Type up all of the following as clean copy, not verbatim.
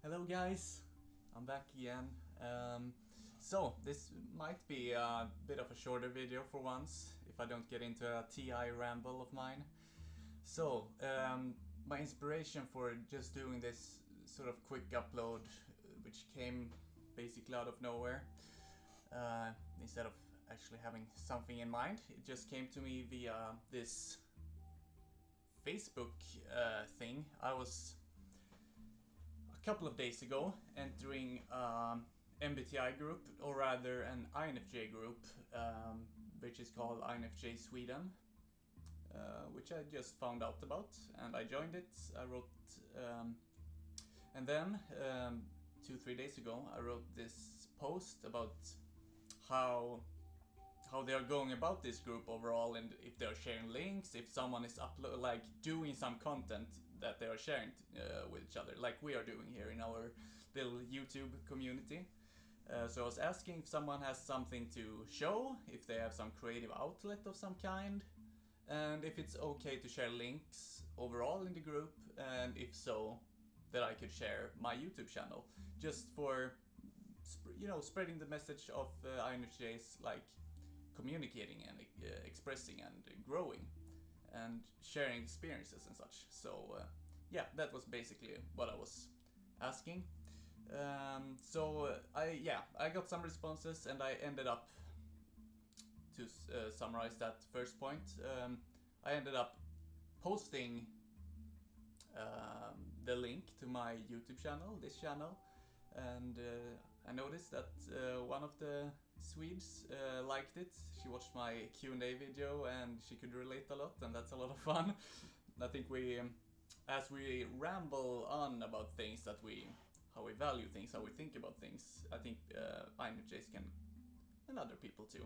Hello guys, I'm back again. So this might be a bit of a shorter video for once, if I don't get into a TI ramble of mine. So, my inspiration for just doing this sort of quick upload, which came basically out of nowhere, instead of actually having something in mind, it just came to me via this Facebook thing. I was couple of days ago entering MBTI group, or rather an INFJ group, which is called INFJ Sweden, which I just found out about, and I joined it. I wrote, and then 2-3 days ago I wrote this post about how they are going about this group overall, and if they are sharing links, if someone is doing some content that they are sharing with each other, like we are doing here in our little YouTube community. So I was asking if someone has something to show, if they have some creative outlet of some kind, and if it's okay to share links overall in the group, and if so, that I could share my YouTube channel, just for, you know, spreading the message of INFJs, like communicating and expressing and growing and sharing experiences and such. So yeah, that was basically what I was asking. So I got some responses, and I ended up, to summarize that first point, I ended up posting the link to my YouTube channel, this channel, and I noticed that one of the Swedes liked it. She watched my Q&A video and she could relate a lot, and that's a lot of fun. I think as we ramble on about things, how we value things, how we think about things, I think INFJs can, and other people too,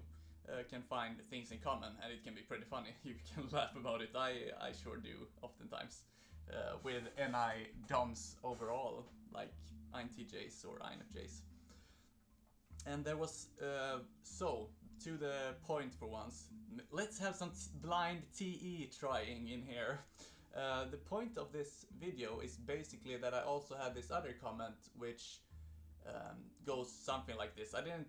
can find things in common, and it can be pretty funny. You can laugh about it. I sure do, oftentimes, with NI DOMs overall, like INTJs or INFJs. And there was, so, to the point for once, let's have some blind TE trying in here. The point of this video is basically that I also had this other comment, which goes something like this. I didn't,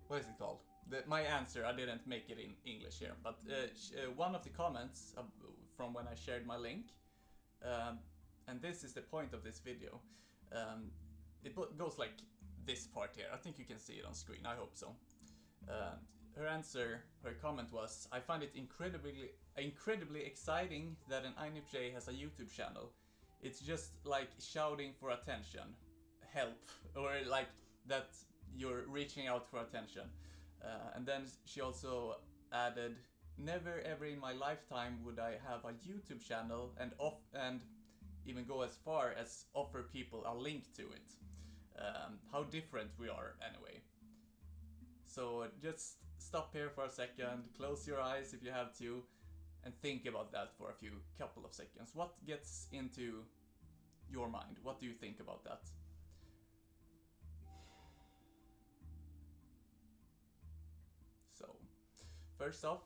what is it called? My answer, I didn't make it in English here, but one of the comments from when I shared my link, and this is the point of this video, it goes like this part here. I think you can see it on screen, I hope so. Her comment was, I find it incredibly exciting that an INFJ has a YouTube channel. It's just like shouting for attention, help, or like that you're reaching out for attention. And then she also added, never ever in my lifetime would I have a YouTube channel and even go as far as offer people a link to it. How different we are anyway. So just stop here for a second, close your eyes if you have to, and think about that for a couple of seconds. What gets into your mind? What do you think about that? So, first off,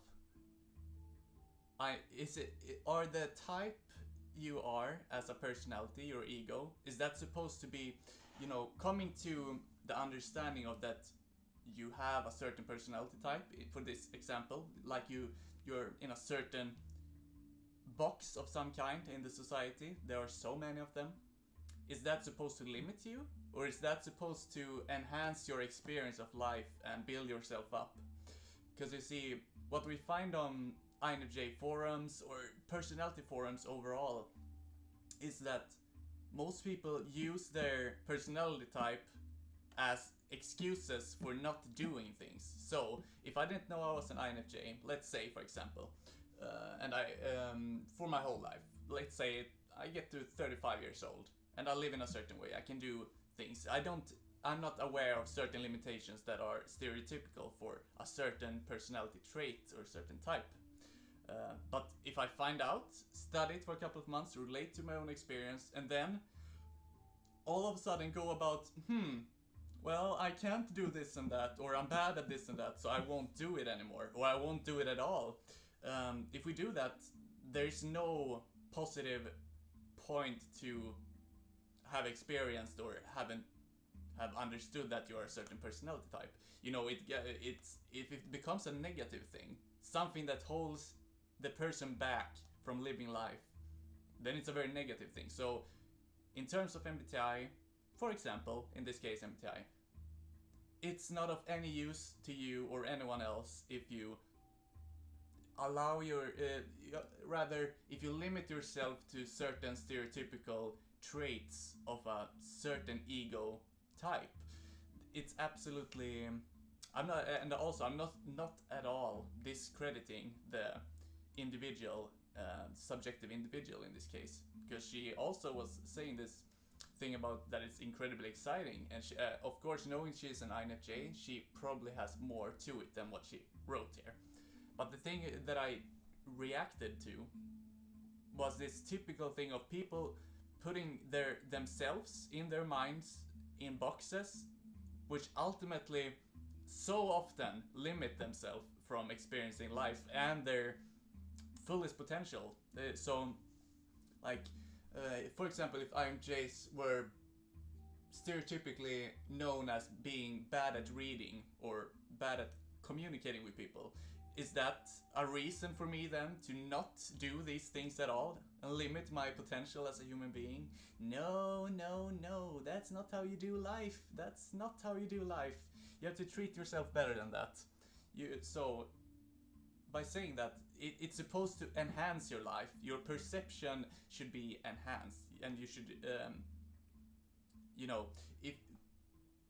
are the type you are as a personality, your ego, is that supposed to be, you know, coming to the understanding of that you have a certain personality type? For this example, like you're in a certain box of some kind in the society, there are so many of them. Is that supposed to limit you, or is that supposed to enhance your experience of life and build yourself up? Because you see, what we find on INFJ forums or personality forums overall is that most people use their personality type as excuses for not doing things. So if I didn't know I was an INFJ, let's say for example, and I for my whole life, let's say I get to 35 years old and I live in a certain way, I can do things. I'm not aware of certain limitations that are stereotypical for a certain personality trait or certain type. But if I find out, study it for a couple of months, relate to my own experience, and then all of a sudden go about, well, I can't do this and that, or I'm bad at this and that, so I won't do it anymore, or I won't do it at all. If we do that, there's no positive point to have experienced or have understood that you are a certain personality type. You know, it's if it becomes a negative thing, something that holds the person back from living life, then it's a very negative thing. So in terms of MBTI, for example, in this case MBTI, it's not of any use to you or anyone else if you allow your rather if you limit yourself to certain stereotypical traits of a certain ego type. It's absolutely I'm not and also I'm not at all discrediting the individual subjective individual in this case, because she also was saying this thing about that it's incredibly exciting, and she, of course, knowing she's an INFJ, she probably has more to it than what she wrote here. But the thing that I reacted to was this typical thing of people putting themselves in their minds in boxes, which ultimately so often limit themselves from experiencing life and their fullest potential. So, like, for example, if INFJs were stereotypically known as being bad at reading or bad at communicating with people, is that a reason for me then to not do these things at all and limit my potential as a human being? No, no, no, that's not how you do life. That's not how you do life. You have to treat yourself better than that. So by saying that, it's supposed to enhance your life. Your perception should be enhanced, and you should, you know, if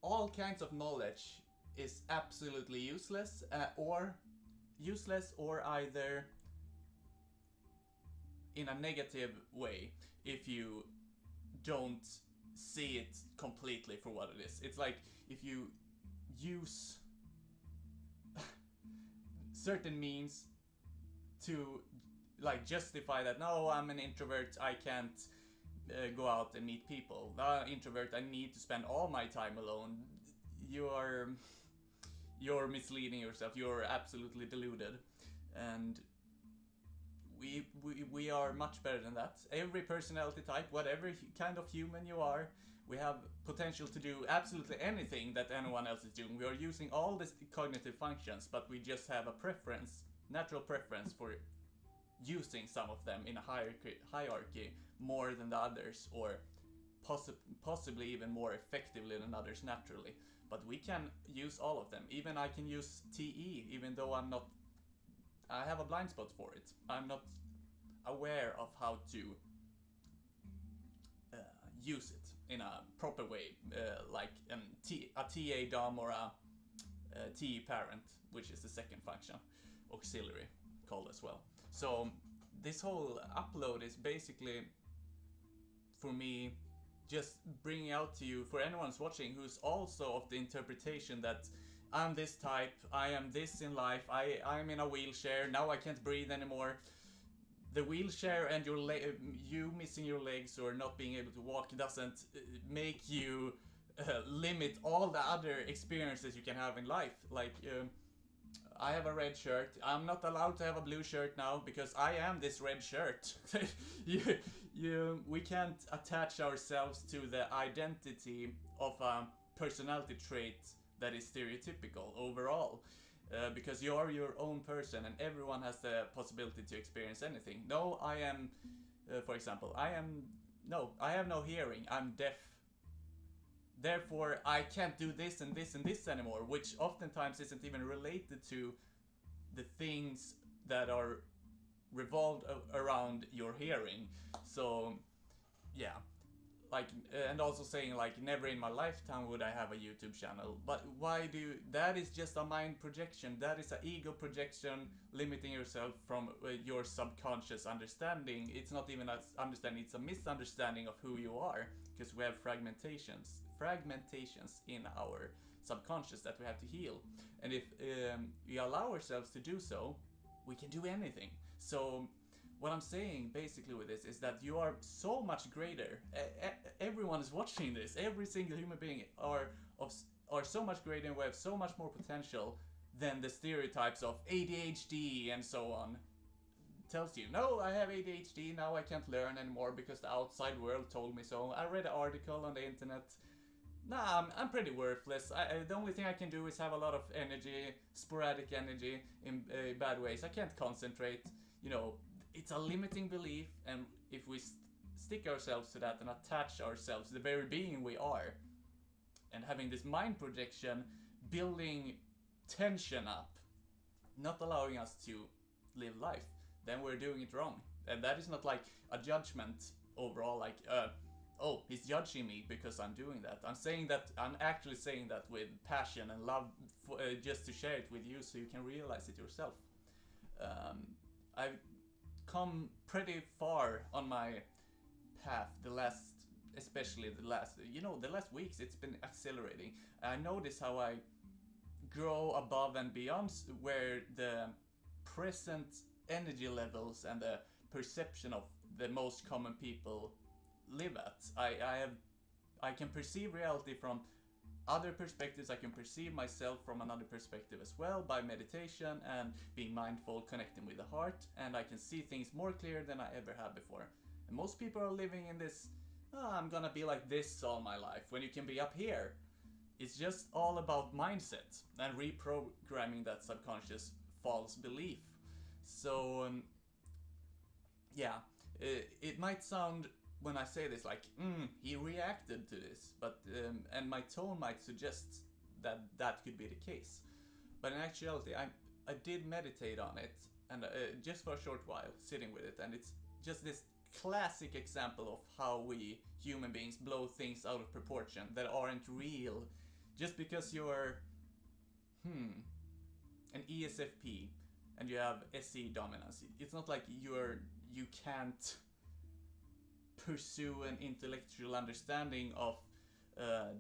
all kinds of knowledge is absolutely useless, or either in a negative way if you don't see it completely for what it is. It's like if you use certain means to like justify that, no, I'm an introvert, I can't go out and meet people. Introvert, I need to spend all my time alone. You're misleading yourself. You're absolutely deluded, and we are much better than that. Every personality type, whatever kind of human you are, we have potential to do absolutely anything that anyone else is doing. We are using all these cognitive functions, but we just have a preference, natural preference for using some of them in a hierarchy more than the others, or possibly even more effectively than others naturally. But we can use all of them. Even I can use TE, even though I have a blind spot for it. I'm not aware of how to use it in a proper way, like a TA DOM or a TE parent, which is the second function, auxiliary called as well. So this whole upload is basically, for me, just bringing out to you, for anyone who's watching who's also of the interpretation that I'm this type, I am this in life, I'm in a wheelchair, now I can't breathe anymore. The wheelchair and you missing your legs or not being able to walk doesn't make you limit all the other experiences you can have in life. Like, I have a red shirt. I'm not allowed to have a blue shirt now because I am this red shirt. We can't attach ourselves to the identity of a personality trait that is stereotypical overall. Because you are your own person and everyone has the possibility to experience anything. No, I am, for example, I have no hearing. I'm deaf. Therefore, I can't do this and this and this anymore, which oftentimes isn't even related to the things that are revolved around your hearing. So, yeah. Like, and also saying, like, never in my lifetime would I have a YouTube channel. But why that is just a mind projection. That is an ego projection, limiting yourself from your subconscious understanding. It's not even an understanding, it's a misunderstanding of who you are. Because we have fragmentations in our subconscious that we have to heal. And if we allow ourselves to do so, we can do anything. So what I'm saying basically with this is that you are so much greater. Everyone is watching this. Every single human being are so much greater, and we have so much more potential than the stereotypes of ADHD and so on tells you, no, I have ADHD, now I can't learn anymore because the outside world told me so. I read an article on the internet. Nah, I'm pretty worthless. The only thing I can do is have a lot of energy, sporadic energy in bad ways. I can't concentrate. You know, it's a limiting belief, and if we stick ourselves to that and attach ourselves to the very being we are, and having this mind projection, building tension up, not allowing us to live life, then we're doing it wrong. And that is not like a judgment overall, like, oh, he's judging me because I'm doing that. I'm actually saying that with passion and love, just to share it with you so you can realize it yourself. I've come pretty far on my path especially the last weeks. It's been accelerating. I notice how I grow above and beyond where the present energy levels and the perception of the most common people live at. I can perceive reality from other perspectives. I can perceive myself from another perspective as well by meditation and being mindful, connecting with the heart, and I can see things more clear than I ever have before. And most people are living in this, oh, I'm gonna be like this all my life, when you can be up here. It's just all about mindset and reprogramming that subconscious false belief. So yeah, it might sound, when I say this, like, he reacted to this, but and my tone might suggest that that could be the case. But in actuality, I did meditate on it, and just for a short while, sitting with it, and it's just this classic example of how we human beings blow things out of proportion that aren't real, just because you're an ESFP and you have SE dominance. It's not like you can't pursue an intellectual understanding of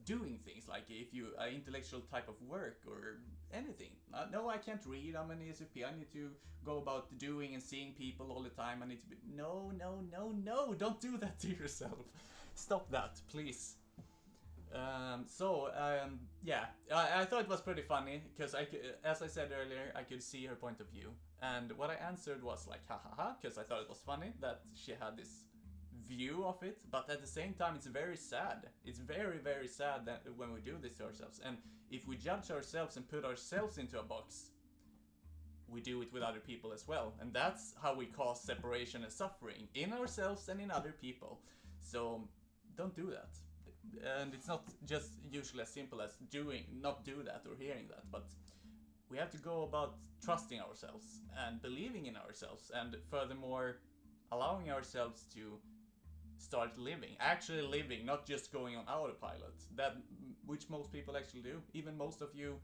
doing things, like if you an intellectual type of work or anything. No, I can't read, I'm an ESFP, I need to go about doing and seeing people all the time. I need to be, no, don't do that to yourself. Stop that, please. Yeah, I thought it was pretty funny because as I said earlier, I could see her point of view, and what I answered was like, ha ha ha, because I thought it was funny that she had this view of it, but at the same time it's very sad. It's very, very sad that when we do this to ourselves, and if we judge ourselves and put ourselves into a box, we do it with other people as well, and that's how we cause separation and suffering in ourselves and in other people. So don't do that. And it's not just usually as simple as not do that or hearing that, but we have to go about trusting ourselves and believing in ourselves, and furthermore allowing ourselves to start actually living, not just going on autopilot, which most people actually do. Even most of you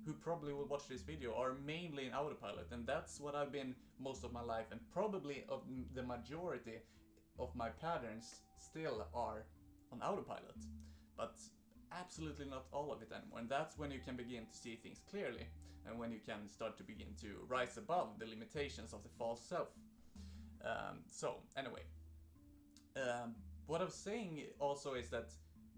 who probably will watch this video are mainly in autopilot, and that's what I've been most of my life, and probably of the majority of my patterns still are on autopilot, but absolutely not all of it anymore. And that's when you can begin to see things clearly, and when you can start to begin to rise above the limitations of the false self. So anyway, what I was saying also is that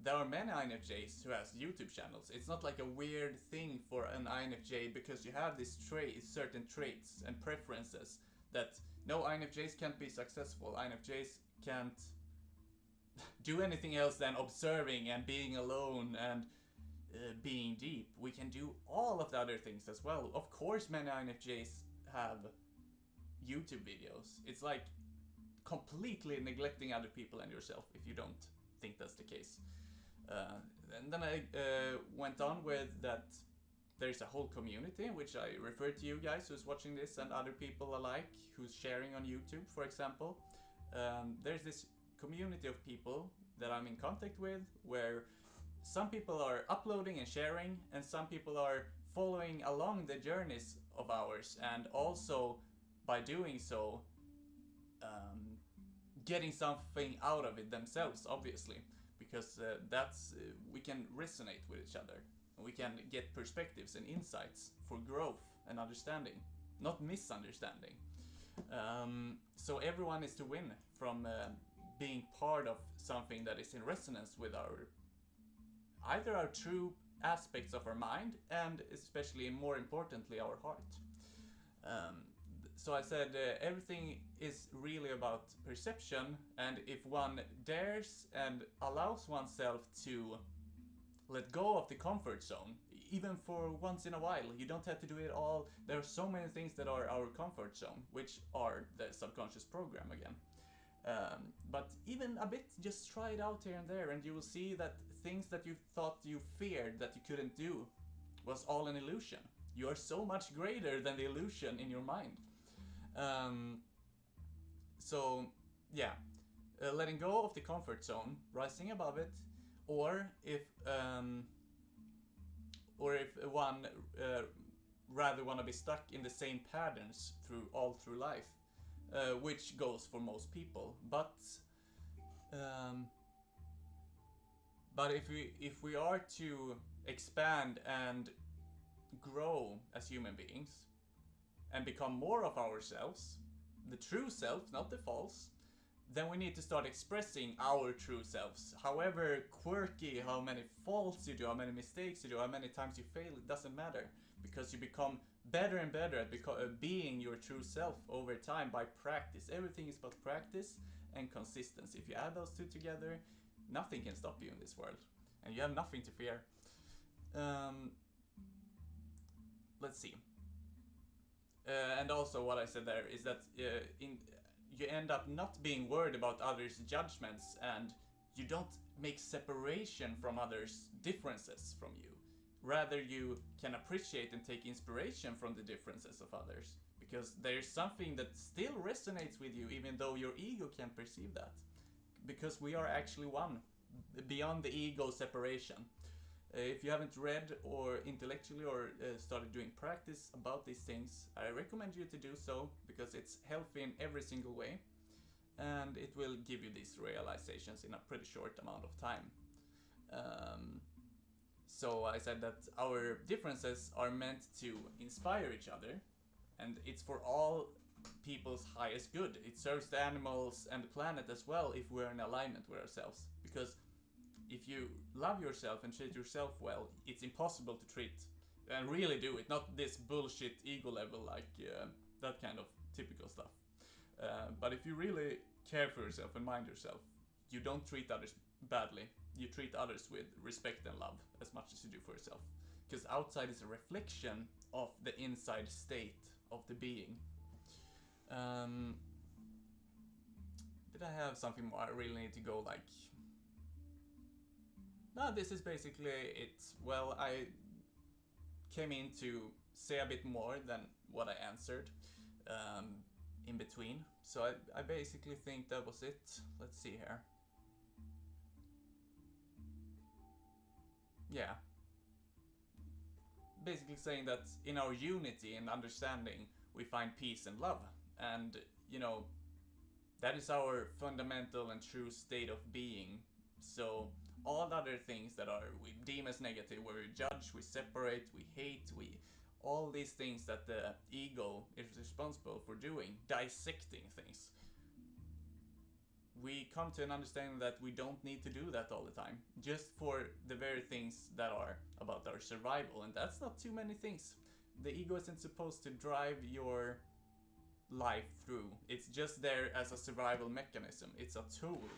there are many INFJs who has YouTube channels. It's not like a weird thing for an INFJ because you have these certain traits and preferences that no, INFJs can't be successful. INFJs can't do anything else than observing and being alone and being deep. We can do all of the other things as well. Of course, many INFJs have YouTube videos. It's like completely neglecting other people and yourself if you don't think that's the case. And then I went on with that there's a whole community, which I refer to you guys who's watching this and other people alike who's sharing on YouTube, for example. There's this community of people that I'm in contact with, where some people are uploading and sharing, and some people are following along the journeys of ours, and also by doing so getting something out of it themselves, obviously, because we can resonate with each other, and we can get perspectives and insights for growth and understanding, not misunderstanding. So everyone is to win from being part of something that is in resonance with either our true aspects of our mind, and especially more importantly our heart. so I said everything is really about perception, and if one dares and allows oneself to let go of the comfort zone, even for once in a while, you don't have to do it all. There are so many things that are our comfort zone, which are the subconscious program again. But even a bit, just try it out here and there, and you will see that things that you thought you feared that you couldn't do was all an illusion. You are so much greater than the illusion in your mind. So, yeah, letting go of the comfort zone, rising above it, or if one rather want to be stuck in the same patterns all through life, which goes for most people. But if we are to expand and grow as human beings and become more of ourselves, the true self, not the false, then we need to start expressing our true selves. However quirky, how many faults you do, how many mistakes you do, how many times you fail, it doesn't matter, because you become better and better at being your true self over time by practice. Everything is about practice and consistency. If you add those two together, nothing can stop you in this world, and you have nothing to fear. Let's see. And also what I said there is that you end up not being worried about others' judgments, and you don't make separation from others' differences from you. Rather, you can appreciate and take inspiration from the differences of others, because there's something that still resonates with you even though your ego can't perceive that. Because we are actually one, beyond the ego separation. If you haven't read or intellectually or started doing practice about these things, I recommend you to do so, because it's healthy in every single way, and it will give you these realizations in a pretty short amount of time. So I said that our differences are meant to inspire each other, and it's for all people's highest good. It serves the animals and the planet as well if we're in alignment with ourselves, because if you love yourself and treat yourself well, it's impossible to treat and really do it. Not this bullshit ego level, like that kind of typical stuff. But if you really care for yourself and mind yourself, you don't treat others badly. You treat others with respect and love as much as you do for yourself. Because outside is a reflection of the inside state of the being. Did I have something more? I really need to go like... No, this is basically it. Well, I came in to say a bit more than what I answered in between. So I basically think that was it. Let's see here. Yeah. Basically saying that in our unity and understanding, we find peace and love. And, you know, that is our fundamental and true state of being. So all other things that we deem as negative, where we judge, we separate, we hate, all these things that the ego is responsible for doing, dissecting things. We come to an understanding that we don't need to do that all the time, just for the very things that are about our survival, and that's not too many things. The ego isn't supposed to drive your life through. It's just there as a survival mechanism. It's a tool.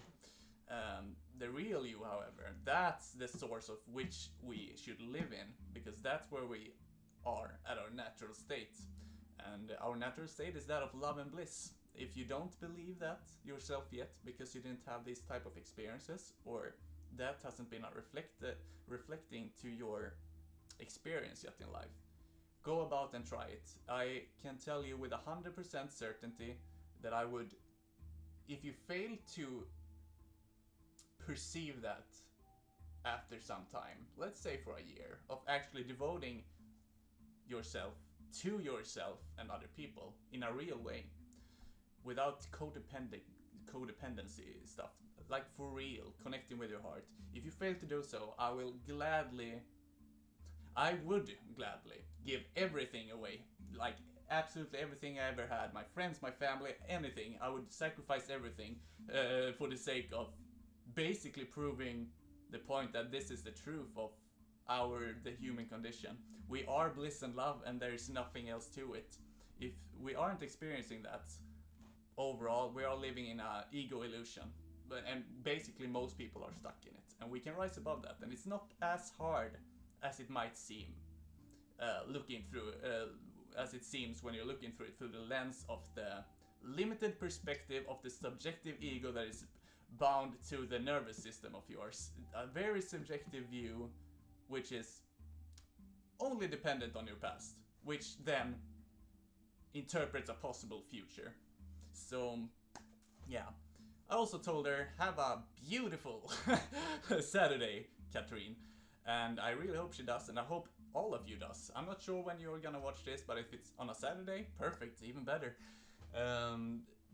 The real you, however, that's the source of which we should live in, because that's where we are at our natural state. And our natural state is that of love and bliss. If you don't believe that yourself yet, because you didn't have these type of experiences, or that hasn't been reflecting to your experience yet in life, go about and try it. I can tell you with 100% certainty that I would, if you fail to perceive that after some time, let's say for a year, of actually devoting yourself to yourself and other people in a real way, without codependency stuff, like for real, connecting with your heart. If you fail to do so, I would gladly give everything away, like absolutely everything I ever had, my friends, my family, anything. I would sacrifice everything for the sake of basically proving the point that this is the truth of the human condition. We are bliss and love, and there is nothing else to it. if we aren't experiencing that, overall we are living in a ego illusion. And basically most people are stuck in it, and we can rise above that, and it's not as hard as it might seem, looking through as it seems when you're looking through it through the lens of the limited perspective of the subjective ego that is bound to the nervous system of yours. A very subjective view, which is only dependent on your past, which then interprets a possible future. So, yeah. I also told her, have a beautiful Saturday, Katrine. And I really hope she does, and I hope all of you does. I'm not sure when you're gonna watch this, but if it's on a Saturday, perfect, even better.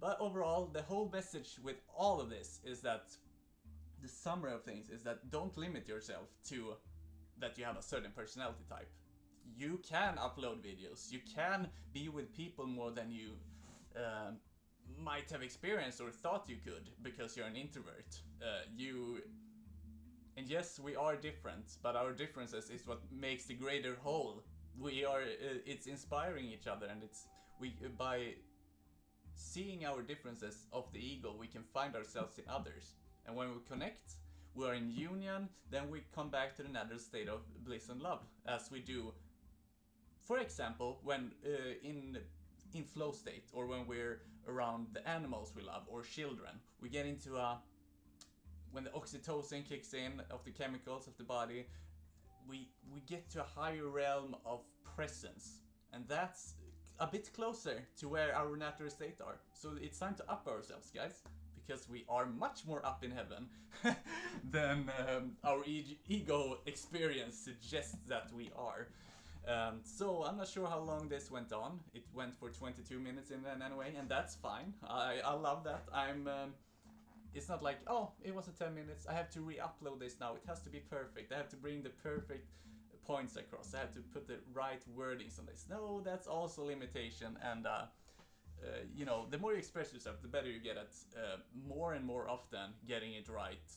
But overall, the whole message with all of this is that the summary of things is that don't limit yourself to that you have a certain personality type. You can upload videos, you can be with people more than you might have experienced or thought you could because you're an introvert. And yes, we are different, but our differences is what makes the greater whole. It's inspiring each other, and by seeing our differences of the ego, we can find ourselves in others. And when we connect, we are in union, then we come back to the natural state of bliss and love, as we do, for example, when in flow state, or when we're around the animals we love, or children. We get into when the oxytocin kicks in of the chemicals of the body, we get to a higher realm of presence, and that's a bit closer to where our natural state are. So it's time to up ourselves, guys, because we are much more up in heaven than our ego experience suggests that we are. So I'm not sure how long this went on. It went for 22 minutes in then anyway, and that's fine. I love that. It's not like, oh, it was 10 minutes, I have to re-upload this now. It has to be perfect. I have to bring the perfect points across. I have to put the right wordings on this. No, that's also a limitation. And you know, the more you express yourself, the better you get at more and more often getting it right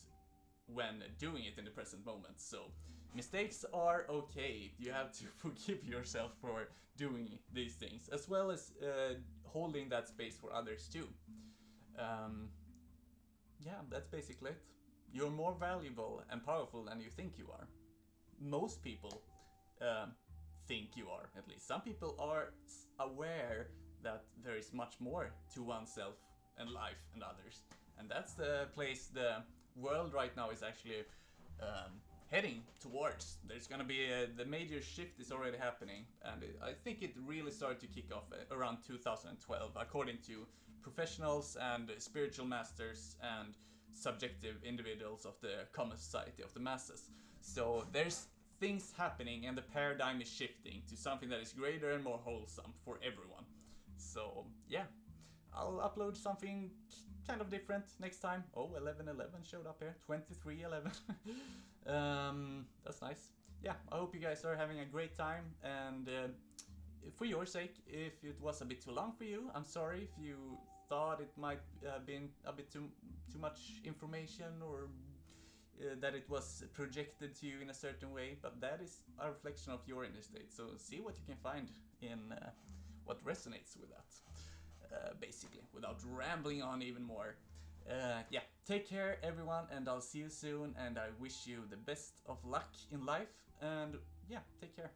when doing it in the present moment. So mistakes are okay. You have to forgive yourself for doing these things, as well as holding that space for others too. Yeah, that's basically it. You're more valuable and powerful than you think you are. Most people think you are, at least. Some people are aware that there is much more to oneself and life and others. And that's the place the world right now is actually heading towards. There's gonna be the major shift is already happening, and I think it really started to kick off around 2012, according to professionals and spiritual masters and subjective individuals of the common society of the masses. So there's things happening, and the paradigm is shifting to something that is greater and more wholesome for everyone. So yeah, I'll upload something kind of different next time. Oh, 11:11 showed up here. 23:11. That's nice. Yeah, I hope you guys are having a great time, and for your sake, if it was a bit too long for you, I'm sorry if you thought it might have been a bit too much information, or that it was projected to you in a certain way, but that is a reflection of your inner state. So see what you can find in what resonates with that, basically, without rambling on even more. Yeah, take care everyone, and I'll see you soon, and I wish you the best of luck in life, and yeah, take care.